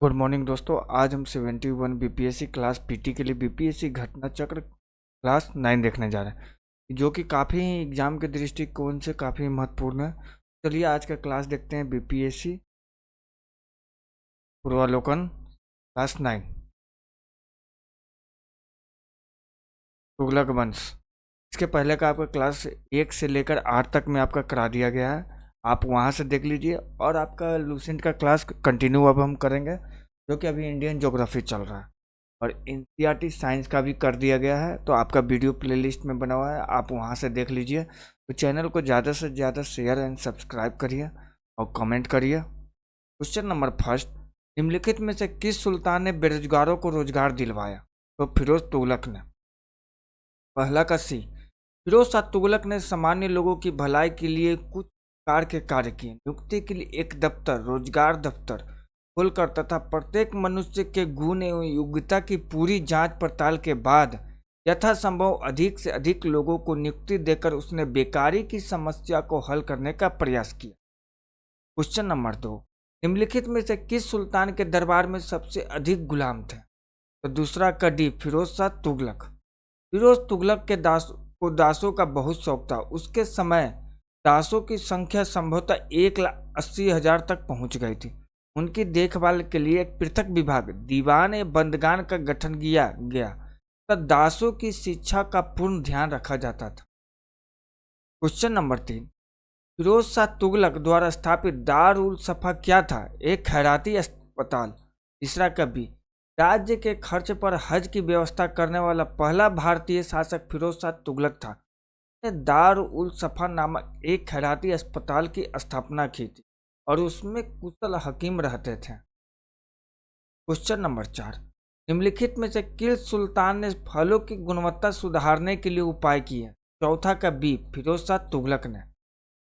Good morning दोस्तों। आज हम 71 बीपीएससी क्लास पीटी के लिए बीपीएससी घटना चक्र क्लास 9 देखने जा रहे हैं, जो कि काफ़ी एग्जाम के दृष्टिकोण से काफ़ी महत्वपूर्ण है। चलिए आज का क्लास देखते हैं। बीपीएससी पूर्वावलोकन क्लास 9, तुगलक वंश। इसके पहले का आपका क्लास 1 से लेकर 8 तक में आपका करा दिया गया है, आप वहाँ से देख लीजिए। और आपका लूसेंट का क्लास कंटिन्यू अब हम करेंगे, जो कि अभी इंडियन ज्योग्राफी चल रहा है। और एनसीईआरटी साइंस का भी कर दिया गया है, तो आपका वीडियो प्लेलिस्ट में बना हुआ है, आप वहाँ से देख लीजिए। तो चैनल को ज़्यादा से ज़्यादा शेयर एंड सब्सक्राइब करिए और कमेंट करिए। क्वेश्चन नंबर फर्स्ट, निम्नलिखित में से किस सुल्तान ने बेरोजगारों को रोजगार दिलवाया? तो फिरोज तुगलक ने। पहला का सी, फिरोज शाह तुगलक ने सामान्य लोगों की भलाई के लिए कुछ प्रकार के कार्य किए। नियुक्ति के लिए एक दफ्तर, रोजगार दफ्तर खोलकर तथा प्रत्येक मनुष्य के गुण एवं योग्यता की पूरी जांच पड़ताल के बाद यथासंभव अधिक से अधिक लोगों को नियुक्ति देकर उसने बेकारी की समस्या को हल करने का प्रयास किया। क्वेश्चन नंबर 2, निम्नलिखित में से किस सुल्तान के दरबार में सबसे अधिक गुलाम थे? तो दूसरा का डी, फिरोज शाह तुगलक। फिरोज तुगलक के दासों का बहुत शौक था। उसके समय दासों की संख्या संभवतः 1,80,000 तक पहुंच गई थी। उनकी देखभाल के लिए एक पृथक विभाग, दीवान ए बंदगान का गठन किया गया तथा दासों की शिक्षा का पूर्ण ध्यान रखा जाता था। क्वेश्चन नंबर 3, फिरोज शाह तुगलक द्वारा स्थापित दार उल सफा क्या था? एक खैराती अस्पताल। तीसरा का बी, राज्य के खर्च पर हज की व्यवस्था करने वाला पहला भारतीय शासक फिरोज शाह तुगलक था। दार उल सफा नामक एक खैराती अस्पताल की स्थापना की थी और उसमें कुशल हकीम रहते थे। क्वेश्चन नंबर 4, निम्नलिखित में से किस सुल्तान ने फलों की गुणवत्ता सुधारने के लिए उपाय किए? चौथा का बी, फिरोज शाह तुगलक ने।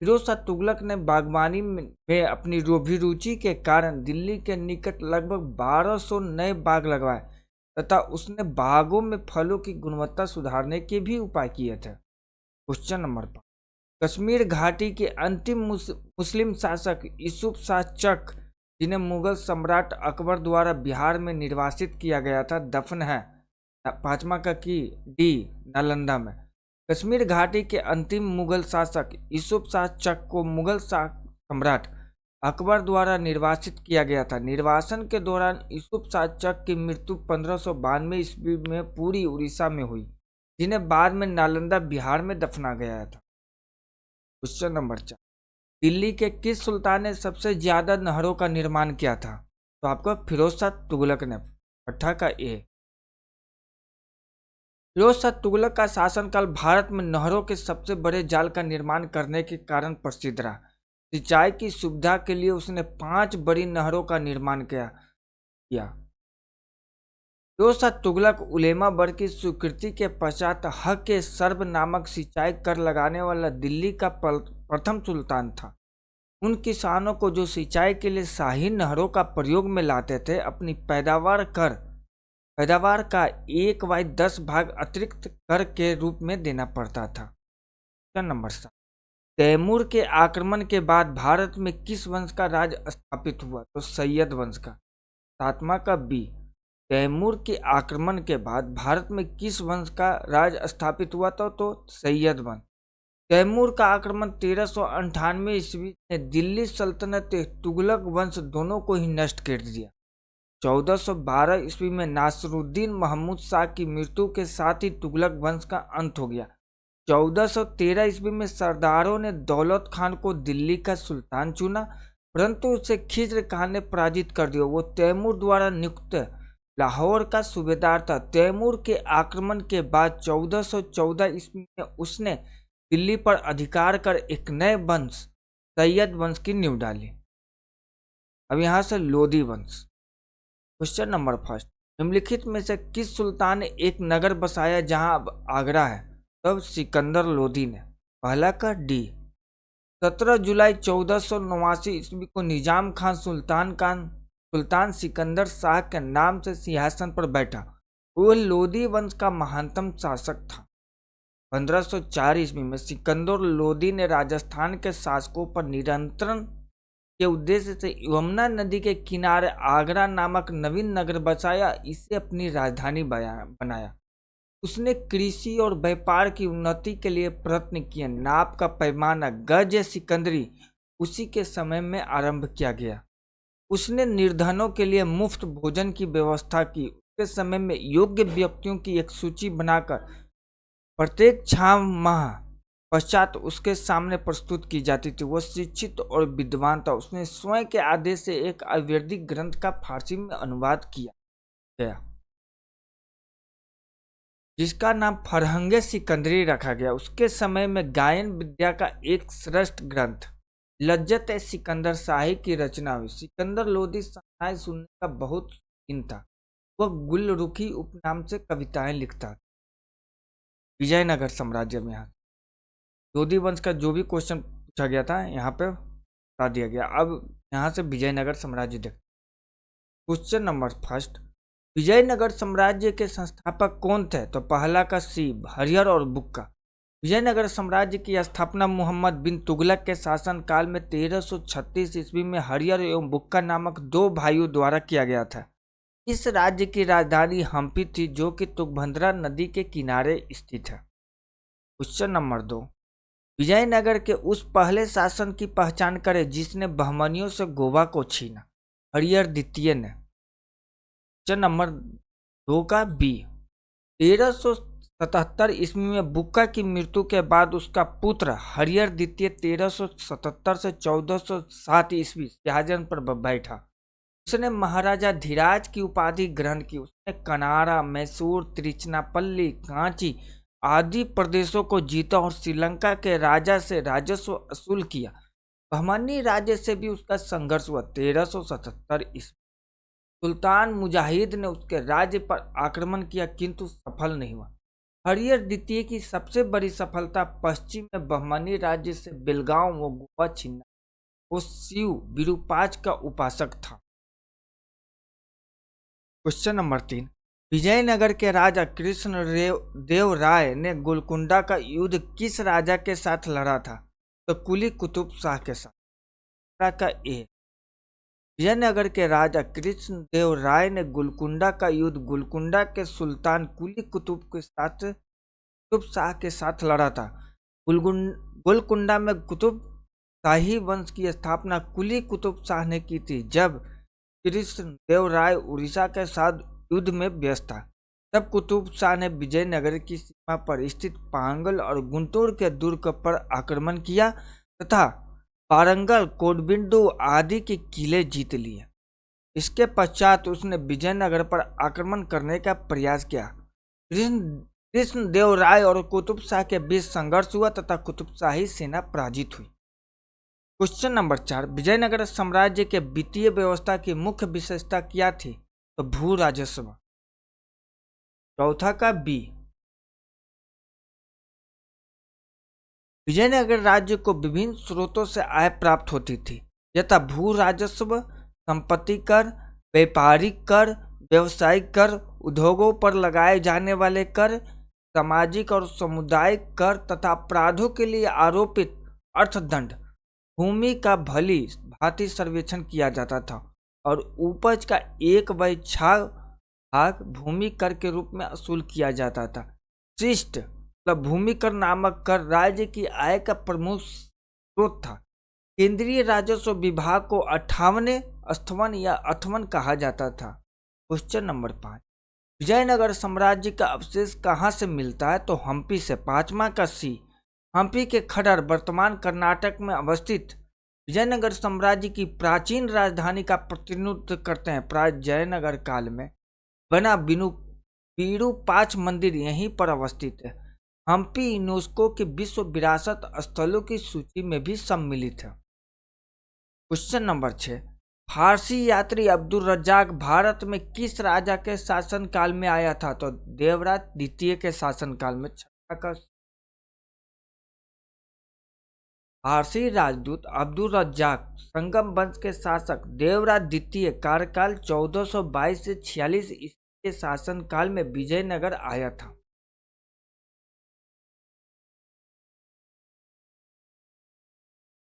फिरोज शाह तुगलक ने बागवानी में अपनी अभिरुचि के कारण दिल्ली के निकट लगभग 1200 नए बाग लगवाए तथा उसने बागों में फलों की गुणवत्ता सुधारने के भी उपाय किए थे। क्वेश्चन नंबर 5, कश्मीर घाटी के अंतिम मुस्लिम शासक यूसुफ शाह चक, जिन्हें मुगल सम्राट अकबर द्वारा बिहार में निर्वासित किया गया था, दफन है? पांचवा का की डी, नालंदा में। कश्मीर घाटी के अंतिम मुगल शासक यूसुफ शाह चक को मुगल सम्राट अकबर द्वारा निर्वासित किया गया था। निर्वासन के दौरान यूसुफ शाह चक की मृत्यु 1592 ईस्वी में पूरी उड़ीसा में हुई, जिन्हें बाद में नालंदा बिहार में दफना गया था। क्वेश्चन नंबर 4, दिल्ली के किस सुल्तान ने सबसे ज्यादा नहरों का निर्माण किया था? तो आपको फिरोज शाह तुगलक ने। छठा का ए, फिरोज शाह तुगलक का शासनकाल भारत में नहरों के सबसे बड़े जाल का निर्माण करने के कारण प्रसिद्ध रहा। सिंचाई की सुविधा के लिए उसने 5 बड़ी नहरों का निर्माण किया। फिरोज शाह तुगलक उलेमा वर्ग की स्वीकृति के पश्चात हक के सर्ब नामक सिंचाई कर लगाने वाला दिल्ली का प्रथम सुल्तान था। उन किसानों को जो सिंचाई के लिए शाही नहरों का प्रयोग में लाते थे, अपनी पैदावार का 1/10 भाग अतिरिक्त कर के रूप में देना पड़ता था। क्वेश्चन नंबर 7, तैमूर के आक्रमण के बाद भारत में किस वंश का राज स्थापित हुआ? तो सैयद वंश का। सातवां का बी, तैमूर के आक्रमण के बाद भारत में किस वंश का राज स्थापित हुआ था? तो सैयद वंश। तैमूर का आक्रमण 1398 ईस्वी ने दिल्ली सल्तनत तुगलक वंश दोनों को ही नष्ट कर दिया। 1412 ईस्वी में नासिरुद्दीन महमूद शाह की मृत्यु के साथ ही तुगलक वंश का अंत हो गया। 1413 ईस्वी में सरदारों ने दौलत खान को दिल्ली का सुल्तान चुना, परंतु उसे खिज्र खान ने पराजित कर दिया। वो तैमूर द्वारा नियुक्त लाहौर का सूबेदार था। तैमूर के आक्रमण के बाद 1414 ईस्वी में उसने दिल्ली पर अधिकार कर एक नए वंश सैयद वंश की नींव डाली। अब यहाँ से लोधी वंश। क्वेश्चन नंबर 1, निम्नलिखित में से किस सुल्तान ने एक नगर बसाया जहां अब आगरा है? तब सिकंदर लोधी ने। पहला का डी, 17 जुलाई 1489 ईस्वी को निजाम खान सुल्तान सिकंदर शाह के नाम से सिंहासन पर बैठा। वह लोधी वंश का महानतम शासक था। 1504 ईस्वी में सिकंदर लोधी ने राजस्थान के शासकों पर नियंत्रण के उद्देश्य से यमुना नदी के किनारे आगरा नामक नवीन नगर बसाया, इसे अपनी राजधानी बनाया। उसने कृषि और व्यापार की उन्नति के लिए प्रयत्न किए। नाप का पैमाना गज सिकंदरी उसी के समय में आरंभ किया गया। उसने निर्धनों के लिए मुफ्त भोजन की व्यवस्था की। उसके समय में योग्य व्यक्तियों की एक सूची बनाकर प्रत्येक 6 माह पश्चात उसके सामने प्रस्तुत की जाती थी। वह शिक्षित और विद्वान था। उसने स्वयं के आदेश से एक आयुर्वेदिक ग्रंथ का फारसी में अनुवाद किया गया, जिसका नाम फरहंगे सिकंदरी रखा गया। उसके समय में गायन विद्या का एक श्रेष्ठ ग्रंथ लज्जत ए सिकंदर शाही की रचना हुई। सिकंदर लोदी शहनाई सुनने का बहुत शौकीन था। वह गुलरुखी उपनाम से कविताएं लिखता था। विजयनगर साम्राज्य में यहाँ लोधी वंश का जो भी क्वेश्चन पूछा गया था यहाँ पे बता दिया गया। अब यहाँ से विजयनगर साम्राज्य देखते। क्वेश्चन नंबर फर्स्ट, विजयनगर साम्राज्य के संस्थापक कौन थे? तो पहला का सी हरिहर और बुक्का। विजयनगर साम्राज्य की स्थापना मोहम्मद बिन तुगलक के शासनकाल में 1336 ईस्वी में हरिहर एवं बुक्का नामक 2 भाइयों द्वारा किया गया था। इस राज्य की राजधानी हम्पी थी, जो कि तुंगभद्रा नदी के किनारे स्थित है। क्वेश्चन नंबर 2, विजयनगर के उस पहले शासन की पहचान करें जिसने बहमनियों से गोवा को छीना। हरिहर द्वितीय ने। क्वेश्चन नंबर 2 का बी, 1377 ईस्वी में बुक्का की मृत्यु के बाद उसका पुत्र हरिहर द्वितीय 1377 से 1407 ईस्वी सिंहासन पर बैठा। उसने महाराजा धीराज की उपाधि ग्रहण की। उसने कनारा, मैसूर, तिरुचिरापल्ली, कांची आदि प्रदेशों को जीता और श्रीलंका के राजा से राजस्व वसूल किया। बहमनी राज्य से भी उसका संघर्ष हुआ। 1377 ईस्वी सुल्तान मुजाहिद ने उसके राज्य पर आक्रमण किया, किंतु सफल नहीं हुआ। हरिहर द्वितीय की सबसे बड़ी सफलता पश्चिम में बहमनी राज्य से बेलगांव व गोवा छीनना। वो शिव विरूपाक्ष का उपासक था। क्वेश्चन नंबर 3, विजयनगर के राजा कृष्ण देव राय ने गोलकुंडा का युद्ध किस राजा के साथ लड़ा था? तो कुली कुतुब शाह के साथ। का ए, विजयनगर के राजा कृष्ण देव राय ने गोलकुंडा का युद्ध गोलकुंडा के सुल्तान कुली कुतुब शाह के साथ लड़ा था। गोलकुंडा में कुतुब शाही वंश की स्थापना कुली कुतुब शाह ने की थी। जब कृष्ण देव राय उड़ीसा के साथ युद्ध में व्यस्त था, तब कुतुब शाह ने विजयनगर की सीमा पर स्थित पांगल और गुंटूर के दुर्ग पर आक्रमण किया तथा वारंगल, कोडबिंडु आदि के किले जीत लिए। इसके पश्चात उसने विजयनगर पर आक्रमण करने का प्रयास किया। कृष्ण देव राय और कुतुब शाह के बीच संघर्ष हुआ तथा कुतुब शाही सेना पराजित हुई। क्वेश्चन नंबर 4, विजयनगर साम्राज्य के वित्तीय व्यवस्था की मुख्य विशेषता क्या थी? तो भू राजस्व। चौथा का बी, विजयनगर राज्य को विभिन्न स्रोतों से आय प्राप्त होती थी, यथा भू राजस्व, संपत्ति कर, व्यापारिक कर, व्यवसायिक कर, उद्योगों पर लगाए जाने वाले कर, सामाजिक और सामुदायिक कर तथा अपराधों के लिए आरोपित अर्थदंड। भूमि का भली भांति सर्वेक्षण किया जाता था और उपज का 1/6 भाग भूमि कर के रूप में वसूल किया जाता था। शिष्ट भूमि कर नामक कर राज्य की आय का प्रमुख स्रोत था। केंद्रीय राजस्व विभाग को 58वें अस्थवन या अथवन कहा जाता था। क्वेश्चन नंबर 5, विजयनगर साम्राज्य का अवशेष कहाँ से मिलता है? तो हम्पी से। 5वां का सी, हम्पी के खडर वर्तमान कर्नाटक में अवस्थित विजयनगर साम्राज्य की प्राचीन राजधानी का प्रतिनिधित्व करते हैं। विजयनगर काल में बना विरूपाक्ष मंदिर यहीं पर अवस्थित है। हम्पी यूनेस्को की विश्व विरासत स्थलों की सूची में भी सम्मिलित है। क्वेश्चन नंबर 6, फारसी यात्री अब्दुल रज्जाक भारत में किस राजा के शासनकाल में आया था? तो देवराज द्वितीय के शासनकाल में। फारसी राजदूत अब्दुल रज्जाक संगम वंश के शासक देवराज द्वितीय कार्यकाल 1422 से 46 ईस्वी के शासनकाल में विजयनगर आया था।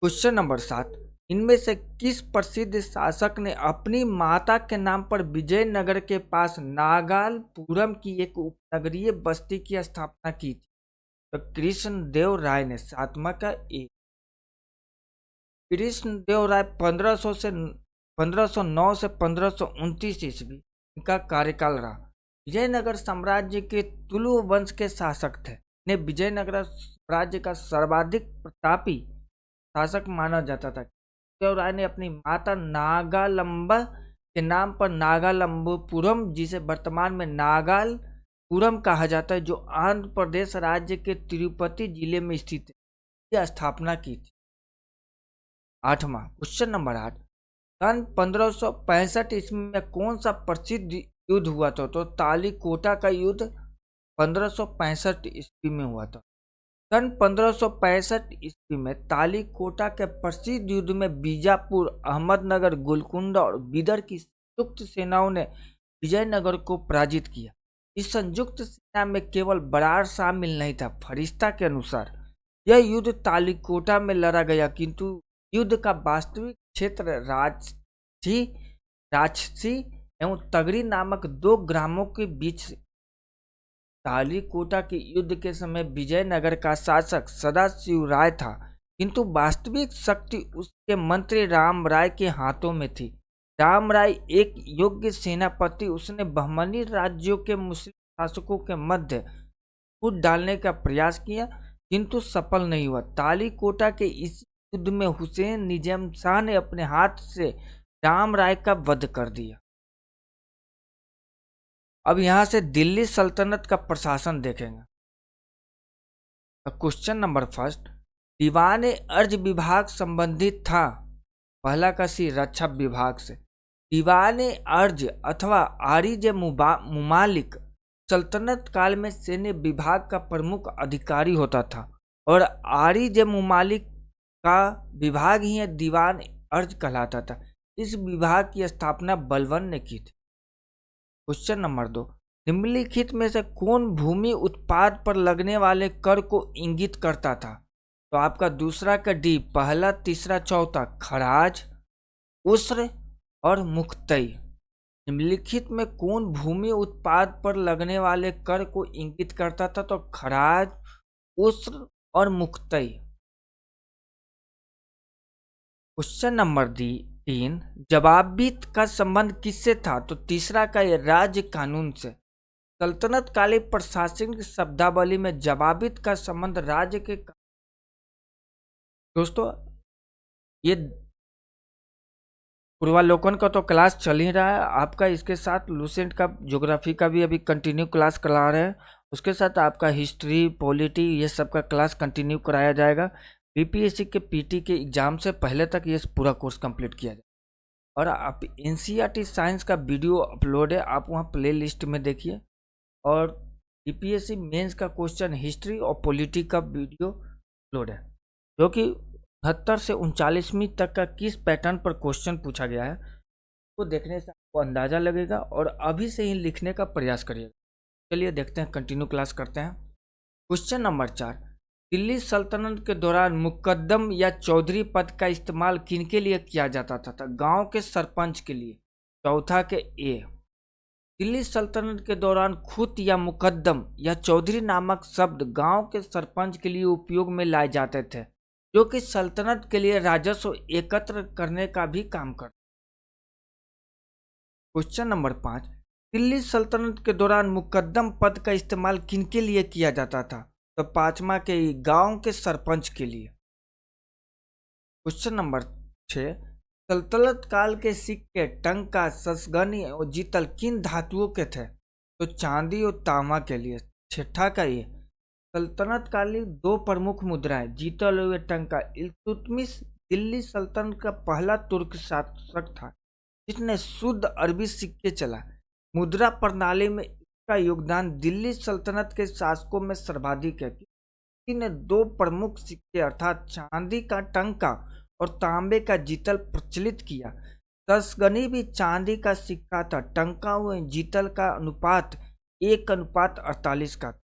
क्वेश्चन नंबर 7, इनमें से किस प्रसिद्ध शासक ने अपनी माता के नाम पर विजयनगर के पास नागालपुरम की एक उपनगरीय बस्ती की स्थापना की थी? तो कृष्णदेव राय ने। सातवां का ए। कृष्णदेव राय 1509 से 1529 ईस्वी इनका कार्यकाल रहा। विजयनगर साम्राज्य के तुलु वंश के शासक थे। इन्हें विजयनगर राज्य का सर्वाधिक प्रतापी शासक माना जाता था। कृष्णदेव राय ने अपनी माता नागालंबा के नाम पर नागालंबपुरम, जिसे वर्तमान में नागालपुरम कहा जाता है, जो आंध्र प्रदेश राज्य के तिरुपति जिले में स्थित है, की स्थापना की थी। आठवां क्वेश्चन नंबर 8, सन 1565 ईस्वी में कौन सा प्रसिद्ध युद्ध हुआ था? तो तालीकोटा का युद्ध 1565 ईस्वी में हुआ था। सन 1565 ईस्वी में तालीकोटा के प्रसिद्ध युद्ध में बीजापुर, अहमदनगर, गोलकुंडा और बीदर की संयुक्त सेनाओं ने विजयनगर को पराजित किया। इस संयुक्त सेना में केवल बरार शामिल नहीं था। फरिश्ता के अनुसार यह युद्ध तालीकोटा में लड़ा गया, किंतु युद्ध का वास्तविक क्षेत्र राजसी एवं तगरी नामक दो ग्रामों के बीच। तालीकोटा के युद्ध के समय विजयनगर का शासक सदाशिव राय था, किंतु वास्तविक शक्ति उसके मंत्री राम राय के हाथों में थी। राम राय एक योग्य सेनापति, उसने बहमनी राज्यों के मुस्लिम शासकों के मध्य फूट डालने का प्रयास किया, किंतु सफल नहीं हुआ। तालीकोटा के इस युद्ध में हुसैन निजाम शाह ने अपने हाथ से राम राय का वध कर दिया। अब यहां से दिल्ली सल्तनत का प्रशासन देखेंगे। क्वेश्चन नंबर फर्स्ट, दीवान अर्ज विभाग संबंधित था? पहला का सी, रक्षा विभाग से। दीवान अर्ज अथवा आरिज मुमालिक सल्तनत काल में सैन्य विभाग का प्रमुख अधिकारी होता था, और आरिज मुमालिक का विभाग ही दीवान अर्ज कहलाता था। इस विभाग की स्थापना बलबन ने की थी। क्वेश्चन नंबर 2, निम्नलिखित में से कौन भूमि उत्पाद पर लगने वाले कर को इंगित करता था? तो आपका दूसरा का डी, पहला, तीसरा, चौथा, खराज, उस्र और मुक्तई। निम्नलिखित में कौन भूमि उत्पाद पर लगने वाले कर को इंगित करता था? तो खराज, उस्र और मुक्तई। क्वेश्चन नंबर 3, जवाबित का संबंध किससे था? तो तीसरा का ये राज्य कानून से। सल्तनत कालीन प्रशासनिक शब्दावली में जवाबित का संबंध राज्य के। दोस्तों, ये पूर्वालोकन का तो क्लास चल ही रहा है आपका, इसके साथ लूसेंट का ज्योग्राफी का भी अभी कंटिन्यू क्लास करा रहे हैं। उसके साथ आपका हिस्ट्री, पॉलिटी, ये सब का क्लास कंटिन्यू कराया जाएगा। बीपीएससी के पीटी के एग्जाम से पहले तक ये पूरा कोर्स कंप्लीट किया जाए। और आप एनसीईआरटी साइंस का वीडियो अपलोड है, आप वहाँ प्ले लिस्ट में देखिए। और बीपीएससी मेंस का क्वेश्चन हिस्ट्री और पॉलिटी का वीडियो अपलोड है, जो कि 70 से 39वीं तक का किस पैटर्न पर क्वेश्चन पूछा गया है, तो देखने से आपको अंदाजा लगेगा और अभी से ही लिखने का प्रयास करिएगा। चलिए देखते हैं, कंटिन्यू क्लास करते हैं। क्वेश्चन नंबर 4, दिल्ली सल्तनत के दौरान मुकद्दम या चौधरी पद का इस्तेमाल किनके लिए किया जाता था? गांव के सरपंच के लिए। चौथा के ए, दिल्ली सल्तनत के दौरान खुत या मुकद्दम या चौधरी नामक शब्द गांव के सरपंच के लिए उपयोग में लाए जाते थे, जो कि सल्तनत के लिए राजस्व एकत्र करने का भी काम करते। क्वेश्चन नंबर 5, दिल्ली सल्तनत के दौरान मुकद्दम पद का इस्तेमाल किनके लिए किया जाता था? तो पांचवा के गांव के सरपंच के लिए। क्वेश्चन नंबर 6, सल्तनत काल के सिक्के टंका, ससगनी और जीतल किन धातुओं के थे? तो चांदी और तांबा के लिए। छठा का ये, सल्तनत कालीन दो प्रमुख मुद्राएं जीतल और टंका। इल्तुतमिश दिल्ली सल्तनत का पहला तुर्क शासक था जिसने शुद्ध अरबी सिक्के चला। मुद्रा प्रणाली में इसका योगदान दिल्ली सल्तनत के शासकों में सर्वाधिक है। इसने दो प्रमुख सिक्के अर्थात चांदी का टंका और तांबे का जीतल प्रचलित किया। तसगनी भी चांदी का सिक्का था। टंका व जीतल का अनुपात 1:48 का।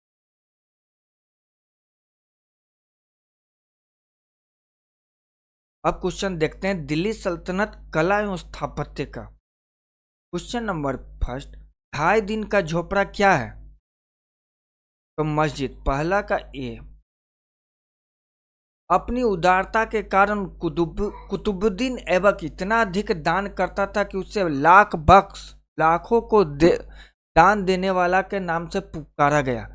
अब क्वेश्चन देखते हैं दिल्ली सल्तनत कला एवं स्थापत्य का। क्वेश्चन नंबर फर्स्ट, 2.5 दिन का झोपड़ा क्या है? तो मस्जिद, पहला का ए। अपनी उदारता के कारण कुतुबुद्दीन ऐबक इतना अधिक दान करता था कि उसे लाखों को दान देने वाला के नाम से पुकारा गया।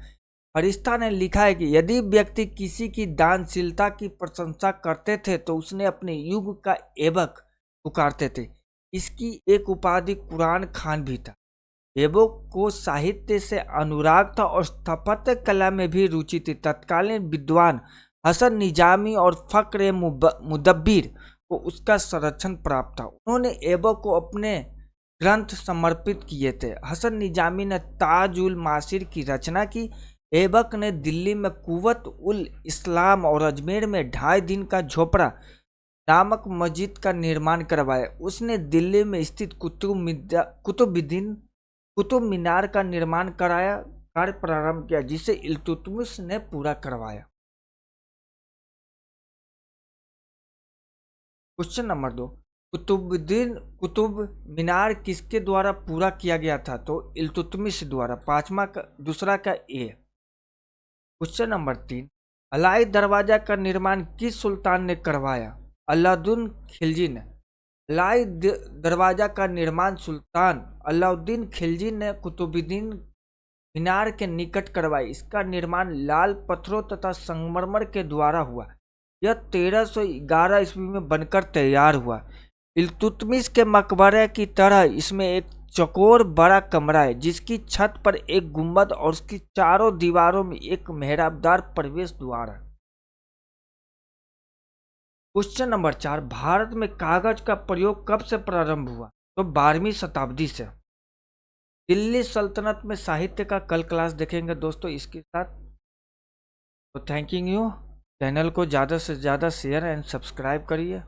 फरिश्ता ने लिखा है कि यदि व्यक्ति किसी की दानशीलता की प्रशंसा करते थे तो उसने अपने युग का ऐबक पुकारते थे। इसकी एक उपाधि कुरान खान भी था। ऐबक को साहित्य से अनुराग था और स्थापत्य कला में भी रुचि थी। तत्कालीन विद्वान हसन निजामी और फक्र मुदब्बिर को उसका संरक्षण प्राप्त था। उन्होंने ऐबक को अपने ग्रंथ समर्पित किए थे। हसन निजामी ने ताज उल मासिर की रचना की। ऐबक ने दिल्ली में कुव्वत उल इस्लाम और अजमेर में 2.5 दिन का झोपड़ा नामक मस्जिद का निर्माण करवाया। उसने दिल्ली में स्थित कुतुब मीनार का निर्माण कार्य प्रारंभ किया, जिसे इल्तुतमिश ने पूरा करवाया। क्वेश्चन नंबर 2, कुतुब मीनार किसके द्वारा पूरा किया गया था? तो इल्तुतमिश द्वारा। दूसरा का ए। क्वेश्चन नंबर 3, अलाई दरवाजा का निर्माण किस सुल्तान ने करवाया? अलाउद्दीन खिलजी ने। अलाई दरवाजा का निर्माण सुल्तान अलाउद्दीन खिलजी ने कुतुबुद्दीन मीनार के निकट करवाई। इसका निर्माण लाल पत्थरों तथा संगमरमर के द्वारा हुआ। यह 1311 ईस्वी में बनकर तैयार हुआ। इल्तुतमिश के मकबरे की तरह इसमें एक चौकोर बड़ा कमरा है, जिसकी छत पर एक गुंबद और उसकी चारों दीवारों में एक मेहराबदार प्रवेश द्वार है। क्वेश्चन नंबर 4, भारत में कागज का प्रयोग कब से प्रारंभ हुआ? तो 12वीं शताब्दी से। दिल्ली सल्तनत में साहित्य का कल क्लास देखेंगे दोस्तों इसके साथ। तो थैंक यू। चैनल को ज़्यादा से ज़्यादा शेयर एंड सब्सक्राइब करिए।